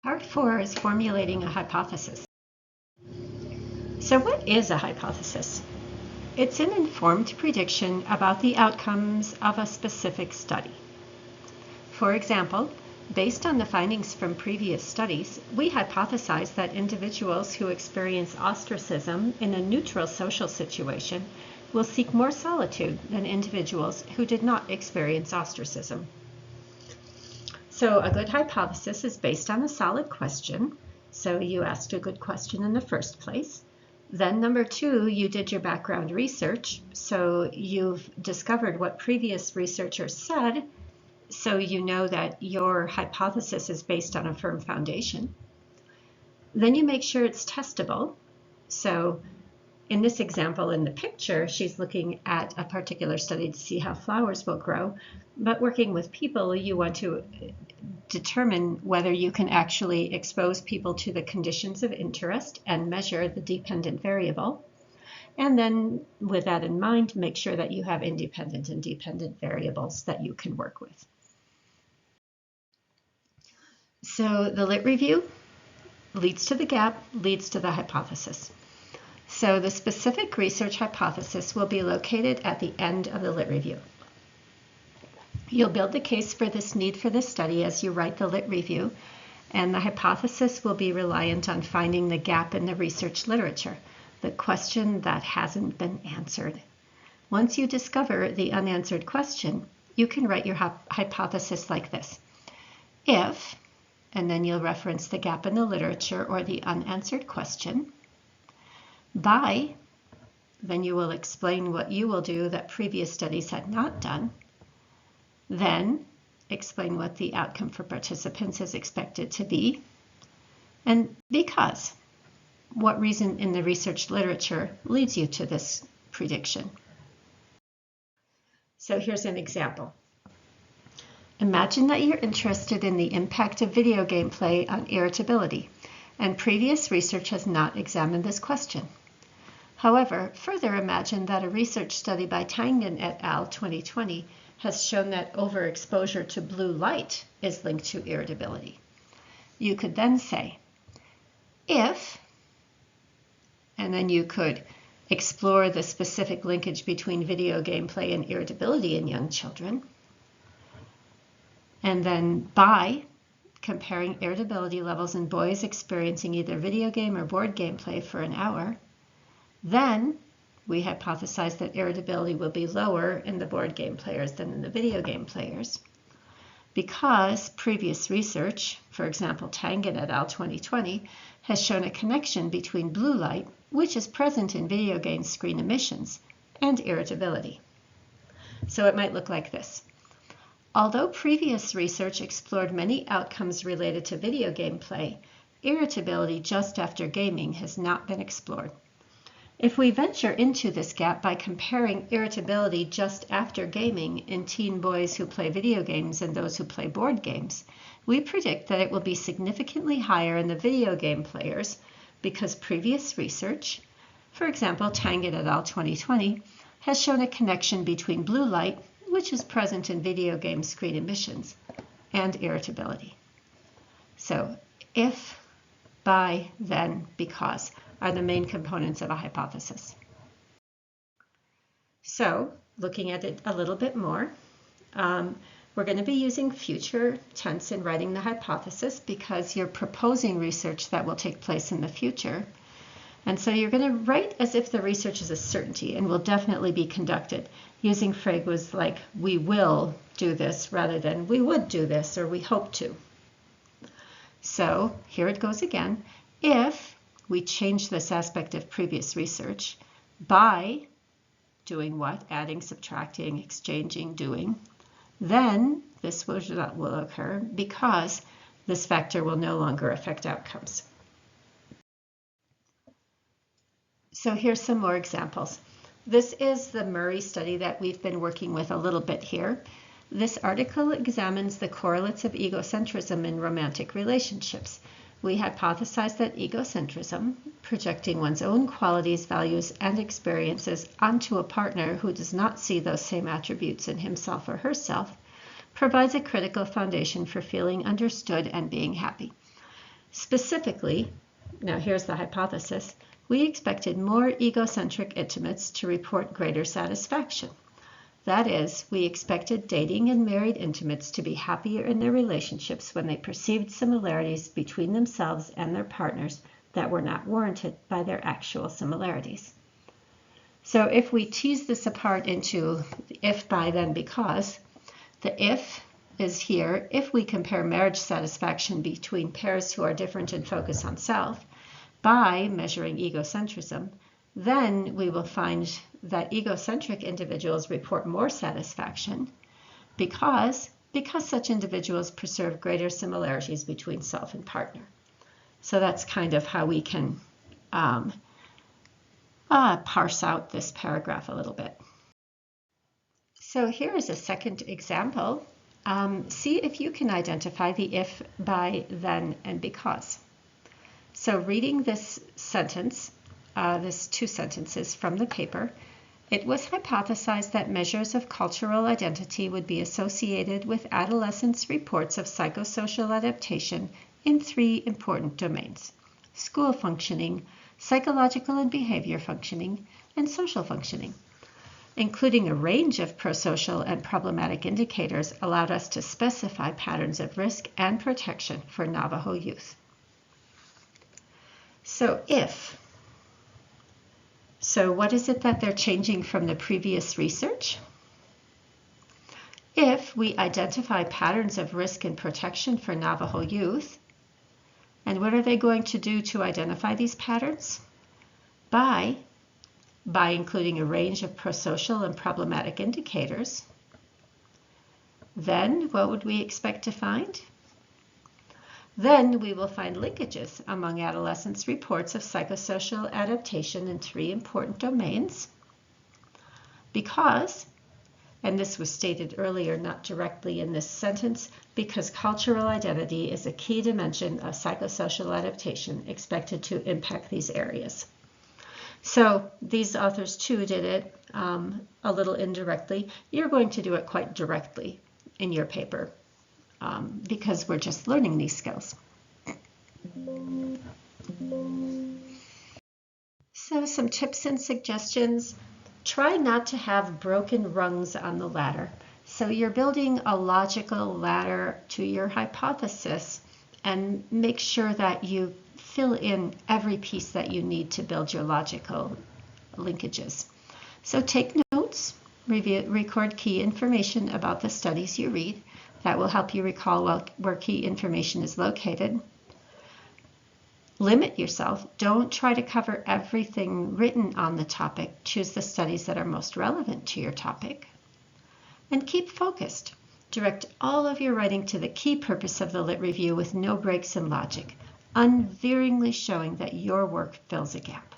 Part 4 is formulating a hypothesis. So what is a hypothesis? It's an informed prediction about the outcomes of a specific study. For example, based on the findings from previous studies, we hypothesize that individuals who experience ostracism in a neutral social situation will seek more solitude than individuals who did not experience ostracism. So a good hypothesis is based on a solid question. So you asked a good question in the first place. Then number 2, you did your background research. So you've discovered what previous researchers said. So you know that your hypothesis is based on a firm foundation. Then you make sure it's testable. So in this example in the picture, she's looking at a particular study to see how flowers will grow. But working with people, you want to determine whether you can actually expose people to the conditions of interest and measure the dependent variable. And then with that in mind, make sure that you have independent and dependent variables that you can work with. So the lit review leads to the gap, leads to the hypothesis. So the specific research hypothesis will be located at the end of the lit review. You'll build the case for this need for this study as you write the lit review, and the hypothesis will be reliant on finding the gap in the research literature, the question that hasn't been answered. Once you discover the unanswered question, you can write your hypothesis like this. If, and then you'll reference the gap in the literature or the unanswered question. By, then you will explain what you will do that previous studies had not done. Then explain what the outcome for participants is expected to be. And because, what reason in the research literature leads you to this prediction? So here's an example. Imagine that you're interested in the impact of video game play on irritability, and previous research has not examined this question. However, further imagine that a research study by Tangen et al. 2020 has shown that overexposure to blue light is linked to irritability. You could then say, if, and then you could explore the specific linkage between video game play and irritability in young children. And then by comparing irritability levels in boys experiencing either video game or board game play for an hour, then we hypothesize that irritability will be lower in the board game players than in the video game players. Because previous research, for example, Tangen et al. 2020, has shown a connection between blue light, which is present in video game screen emissions, and irritability. So it might look like this. Although previous research explored many outcomes related to video game play, irritability just after gaming has not been explored. If we venture into this gap by comparing irritability just after gaming in teen boys who play video games and those who play board games, we predict that it will be significantly higher in the video game players because previous research, for example, Tangen et al. 2020, has shown a connection between blue light, which is present in video game screen emissions, and irritability. So if, by, then, because are the main components of a hypothesis. So looking at it a little bit more, we're going to be using future tense in writing the hypothesis because you're proposing research that will take place in the future. And so you're going to write as if the research is a certainty and will definitely be conducted, using phrases like we will do this rather than we would do this or we hope to. So here it goes again. If we change this aspect of previous research by doing what? Adding, subtracting, exchanging, doing. Then this will occur because this factor will no longer affect outcomes. So here's some more examples. This is the Murray study that we've been working with a little bit here. This article examines the correlates of egocentrism in romantic relationships. We hypothesize that egocentrism, projecting one's own qualities, values, and experiences onto a partner who does not see those same attributes in himself or herself, provides a critical foundation for feeling understood and being happy. Specifically, now here's the hypothesis, we expected more egocentric intimates to report greater satisfaction. That is, we expected dating and married intimates to be happier in their relationships when they perceived similarities between themselves and their partners that were not warranted by their actual similarities. So if we tease this apart into if, by, then, because, the if is here if we compare marriage satisfaction between pairs who are different in focus on self, by measuring egocentrism, then we will find that egocentric individuals report more satisfaction because such individuals preserve greater similarities between self and partner. So that's kind of how we can parse out this paragraph a little bit. So here is a second example. See if you can identify the if, by, then, and because. So reading this sentence, this two sentences from the paper, it was hypothesized that measures of cultural identity would be associated with adolescents' reports of psychosocial adaptation in three important domains: school functioning, psychological and behavior functioning, and social functioning. Including a range of prosocial and problematic indicators allowed us to specify patterns of risk and protection for Navajo youth. So what is it that they're changing from the previous research? If we identify patterns of risk and protection for Navajo youth, and what are they going to do to identify these patterns? By including a range of prosocial and problematic indicators. Then what would we expect to find? Then we will find linkages among adolescents' reports of psychosocial adaptation in three important domains. Because, and this was stated earlier, not directly in this sentence, because cultural identity is a key dimension of psychosocial adaptation expected to impact these areas. So these authors too did it a little indirectly. You're going to do it quite directly in your paper because we're just learning these skills. So some tips and suggestions. Try not to have broken rungs on the ladder. So you're building a logical ladder to your hypothesis, and make sure that you fill in every piece that you need to build your logical linkages. So take notes, record key information about the studies you read. That will help you recall where key information is located. Limit yourself. Don't try to cover everything written on the topic. Choose the studies that are most relevant to your topic. And keep focused. Direct all of your writing to the key purpose of the lit review with no breaks in logic, unveeringly showing that your work fills a gap.